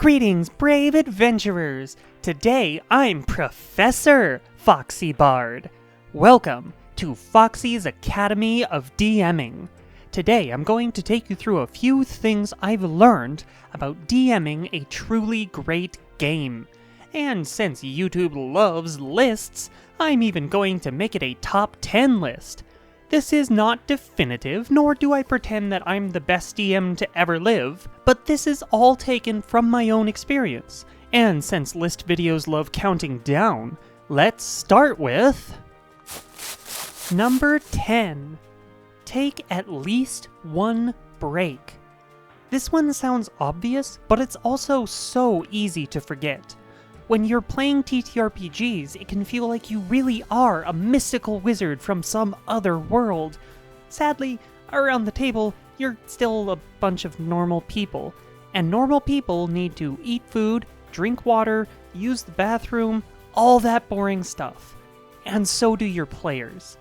Greetings, brave adventurers! Today I'm Professor FoxyBard. Welcome to Foxy's Academy of DMing. Today I'm going to take you through a few things I've learned about DMing a truly great game. And since YouTube loves lists, I'm even going to make it a top 10 list. This is not definitive, nor do I pretend that I'm the best DM to ever live, but this is all taken from my own experience. And since list videos love counting down, let's start with... Number 10. Take at least one break. This one sounds obvious, but it's also so easy to forget. When you're playing TTRPGs, it can feel like you really are a mystical wizard from some other world. Sadly, around the table, you're still a bunch of normal people. And normal people need to eat food, drink water, use the bathroom, all that boring stuff. And so do your players.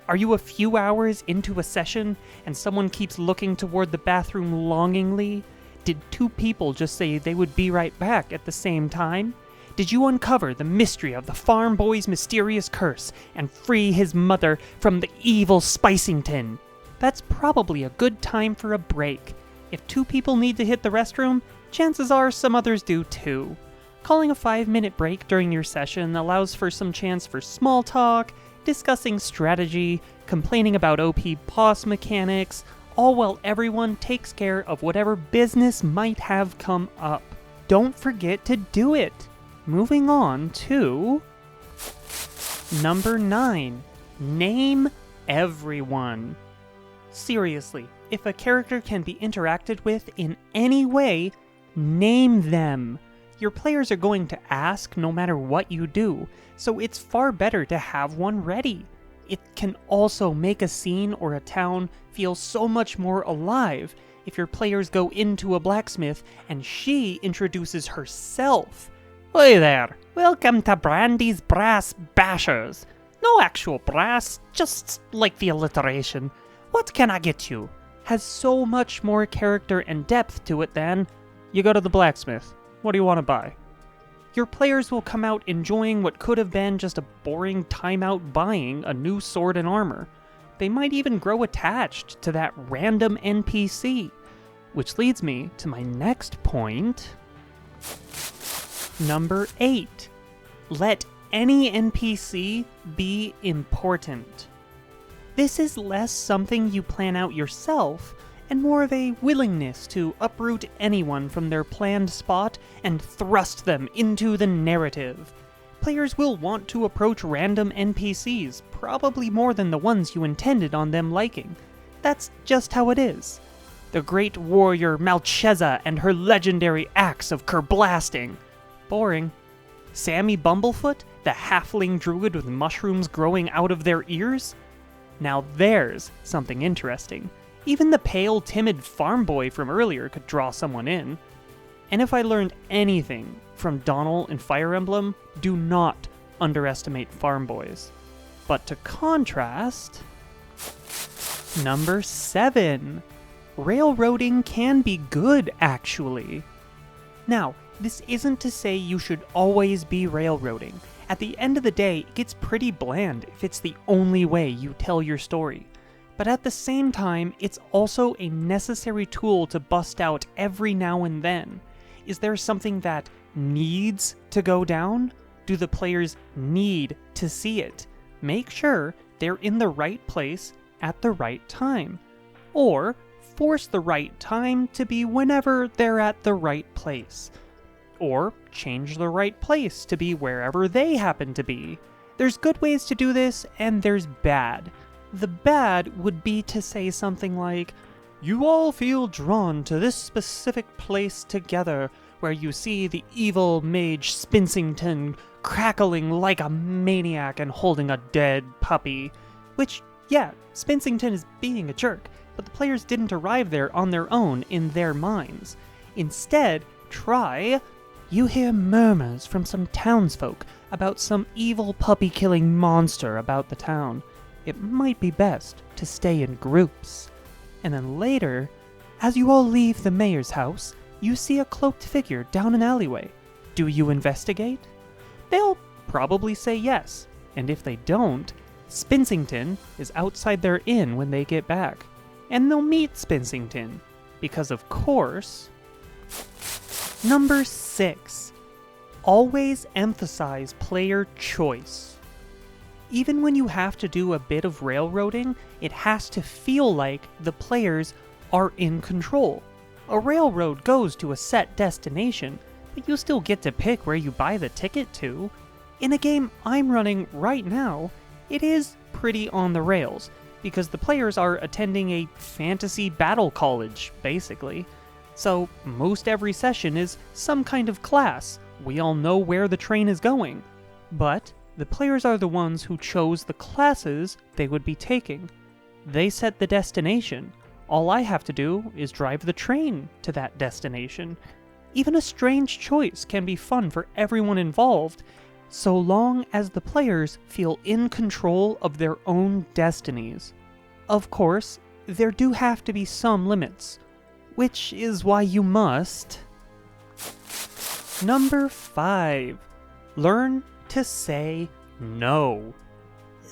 Are you a few hours into a session and someone keeps looking toward the bathroom longingly? Did two people just say they would be right back at the same time? Did you uncover the mystery of the farm boy's mysterious curse and free his mother from the evil Spicington? That's probably a good time for a break. If two people need to hit the restroom, chances are some others do too. Calling a 5-minute break during your session allows for some chance for small talk, discussing strategy, complaining about OP boss mechanics, all while everyone takes care of whatever business might have come up. Don't forget to do it! Moving on to... Number 9. Name everyone. Seriously, if a character can be interacted with in any way, name them. Your players are going to ask no matter what you do, so it's far better to have one ready. It can also make a scene or a town feel so much more alive if your players go into a blacksmith and she introduces herself. Hey there, welcome to Brandy's Brass Bashers. No actual brass, just like the alliteration. What can I get you? Has so much more character and depth to it than, you go to the blacksmith, what do you want to buy? Your players will come out enjoying what could have been just a boring timeout buying a new sword and armor. They might even grow attached to that random NPC. Which leads me to my next point... Number 8. Let any NPC be important. This is less something you plan out yourself, and more of a willingness to uproot anyone from their planned spot and thrust them into the narrative. Players will want to approach random NPCs, probably more than the ones you intended on them liking. That's just how it is. The great warrior Malcheza and her legendary axe of kerblasting. Boring. Sammy Bumblefoot, the halfling druid with mushrooms growing out of their ears? Now there's something interesting. Even the pale, timid farm boy from earlier could draw someone in. And if I learned anything from Donald and Fire Emblem, do not underestimate farm boys. But to contrast... Number 7. Railroading can be good, actually. Now, this isn't to say you should always be railroading. At the end of the day, it gets pretty bland if it's the only way you tell your story. But at the same time, it's also a necessary tool to bust out every now and then. Is there something that needs to go down? Do the players need to see it? Make sure they're in the right place at the right time. Or force the right time to be whenever they're at the right place. Or change the right place to be wherever they happen to be. There's good ways to do this, and there's bad. The bad would be to say something like, you all feel drawn to this specific place together, where you see the evil mage Spincington crackling like a maniac and holding a dead puppy. Which, yeah, Spincington is being a jerk, but the players didn't arrive there on their own in their minds. Instead, try... You hear murmurs from some townsfolk about some evil puppy-killing monster about the town. It might be best to stay in groups. And then later, as you all leave the mayor's house, You see a cloaked figure down an alleyway. Do you investigate? They'll probably say yes, and if they don't, Spinsington is outside their inn when they get back, and they'll meet Spinsington, because of course... Number 6. Always emphasize player choice. Even when you have to do a bit of railroading, it has to feel like the players are in control. A railroad goes to a set destination, but you still get to pick where you buy the ticket to. In a game I'm running right now, it is pretty on the rails, because the players are attending a fantasy battle college, basically. So most every session is some kind of class. We all know where the train is going. But the players are the ones who chose the classes they would be taking. They set the destination. All I have to do is drive the train to that destination. Even a strange choice can be fun for everyone involved, so long as the players feel in control of their own destinies. Of course, there do have to be some limits, which is why you must... Number 5. Learn to say no.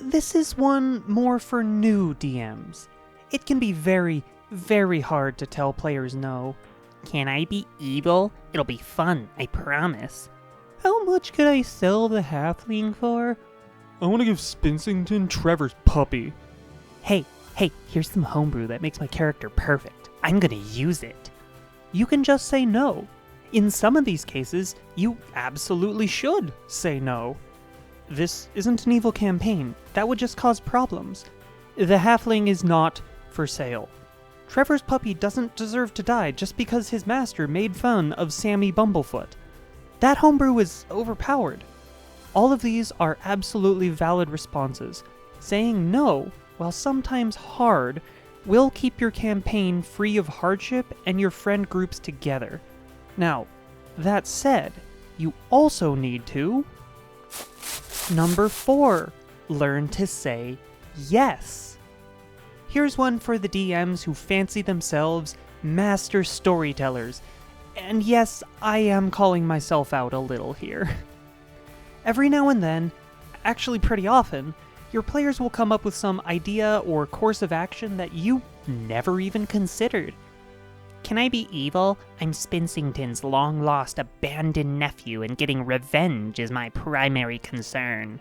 This is one more for new DMs. It can be very, very hard to tell players no. Can I be evil? It'll be fun, I promise. How much could I sell the halfling for? I want to give Spinsington Trevor's puppy. Hey, here's some homebrew that makes my character perfect. I'm gonna use it. You can just say no. In some of these cases, you absolutely should say no. This isn't an evil campaign. That would just cause problems. The halfling is not for sale. Trevor's puppy doesn't deserve to die just because his master made fun of Sammy Bumblefoot. That homebrew is overpowered. All of these are absolutely valid responses. Saying no, while sometimes hard, will keep your campaign free of hardship and your friend groups together. Now, that said, you also need to... Number 4. Learn to say yes. Here's one for the DMs who fancy themselves master storytellers. And yes, I am calling myself out a little here. Every now and then, actually pretty often, your players will come up with some idea or course of action that you never even considered. Can I be evil? I'm Spinsington's long-lost abandoned nephew, and getting revenge is my primary concern.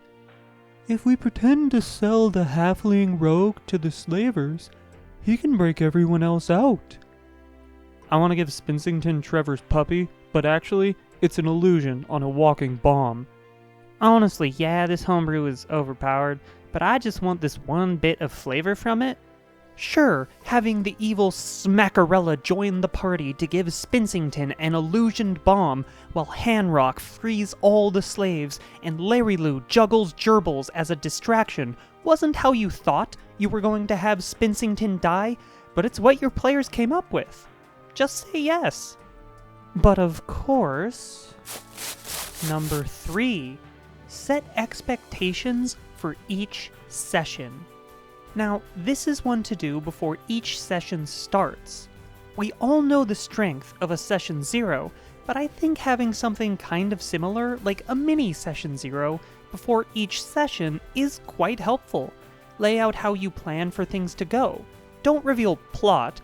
If we pretend to sell the halfling rogue to the slavers, he can break everyone else out. I want to give Spinsington Trevor's puppy, but actually, it's an illusion on a walking bomb. Honestly, yeah, this homebrew is overpowered, but I just want this one bit of flavor from it. Sure, having the evil Smackarella join the party to give Spinsington an illusioned bomb while Hanrock frees all the slaves and Larry Lou juggles gerbils as a distraction wasn't how you thought you were going to have Spinsington die, but it's what your players came up with. Just say yes. But of course... Number 3. Set expectations for each session. Now, this is one to do before each session starts. We all know the strength of a Session 0, but I think having something kind of similar, like a mini Session 0, before each session is quite helpful. Lay out how you plan for things to go. Don't reveal plot,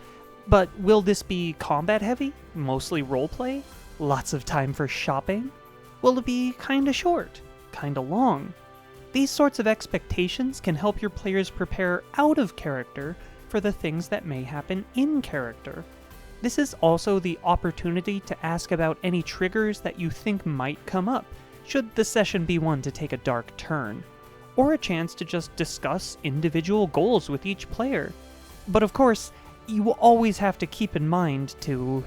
but will this be combat heavy? Mostly roleplay? Lots of time for shopping? Will it be kinda short? Kinda long? These sorts of expectations can help your players prepare out of character for the things that may happen in character. This is also the opportunity to ask about any triggers that you think might come up, should the session be one to take a dark turn, or a chance to just discuss individual goals with each player. But of course, you will always have to keep in mind to...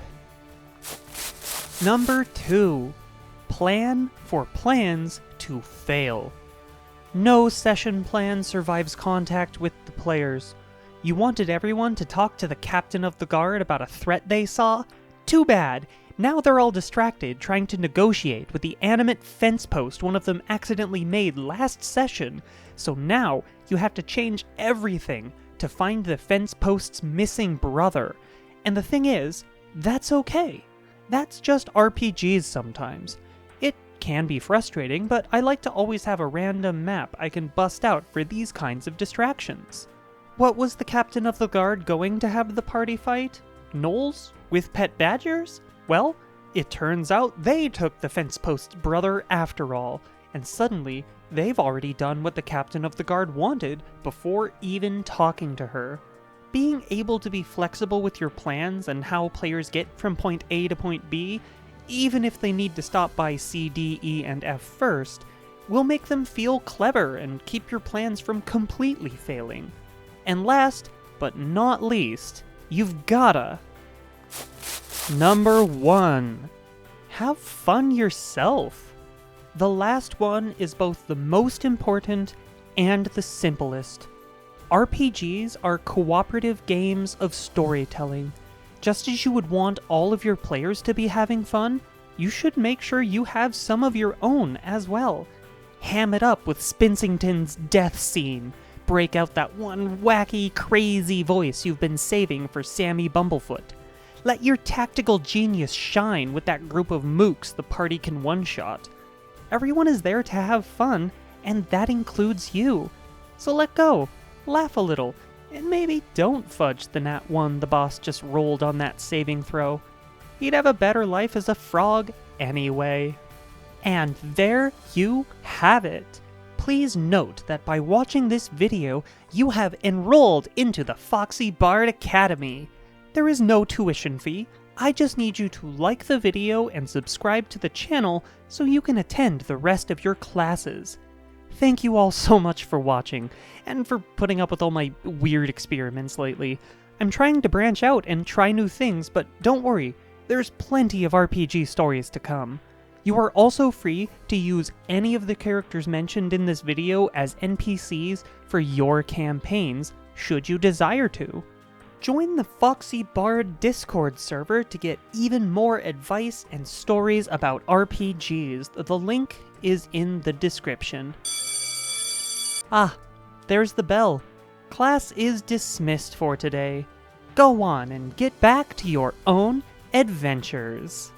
Number 2. Plan for plans to fail. No session plan survives contact with the players. You wanted everyone to talk to the captain of the guard about a threat they saw? Too bad! Now they're all distracted trying to negotiate with the animate fence post one of them accidentally made last session, so now you have to change everything to find the fence post's missing brother. And the thing is, that's okay. That's just RPGs sometimes. It can be frustrating, but I like to always have a random map I can bust out for these kinds of distractions. What was the captain of the guard going to have the party fight? Gnolls? With pet badgers? Well, it turns out they took the fence post's brother after all, and suddenly they've already done what the captain of the guard wanted before even talking to her. Being able to be flexible with your plans and how players get from point A to point B, even if they need to stop by C, D, E, and F first, will make them feel clever and keep your plans from completely failing. And last, but not least, you've gotta... Number 1. Have fun yourself. The last one is both the most important and the simplest. RPGs are cooperative games of storytelling. Just as you would want all of your players to be having fun, you should make sure you have some of your own as well. Ham it up with Spinsington's death scene. Break out that one wacky, crazy voice you've been saving for Sammy Bumblefoot. Let your tactical genius shine with that group of mooks the party can one-shot. Everyone is there to have fun, and that includes you. So let go, laugh a little, and maybe don't fudge the nat 1 the boss just rolled on that saving throw. He'd have a better life as a frog anyway. And there you have it. Please note that by watching this video, you have enrolled into the FoxyBard Academy. There is no tuition fee. I just need you to like the video and subscribe to the channel so you can attend the rest of your classes. Thank you all so much for watching, and for putting up with all my weird experiments lately. I'm trying to branch out and try new things, but don't worry, there's plenty of RPG stories to come. You are also free to use any of the characters mentioned in this video as NPCs for your campaigns, should you desire to. Join the FoxyBard Discord server to get even more advice and stories about RPGs. The link is in the description. Ah, there's the bell. Class is dismissed for today. Go on and get back to your own adventures.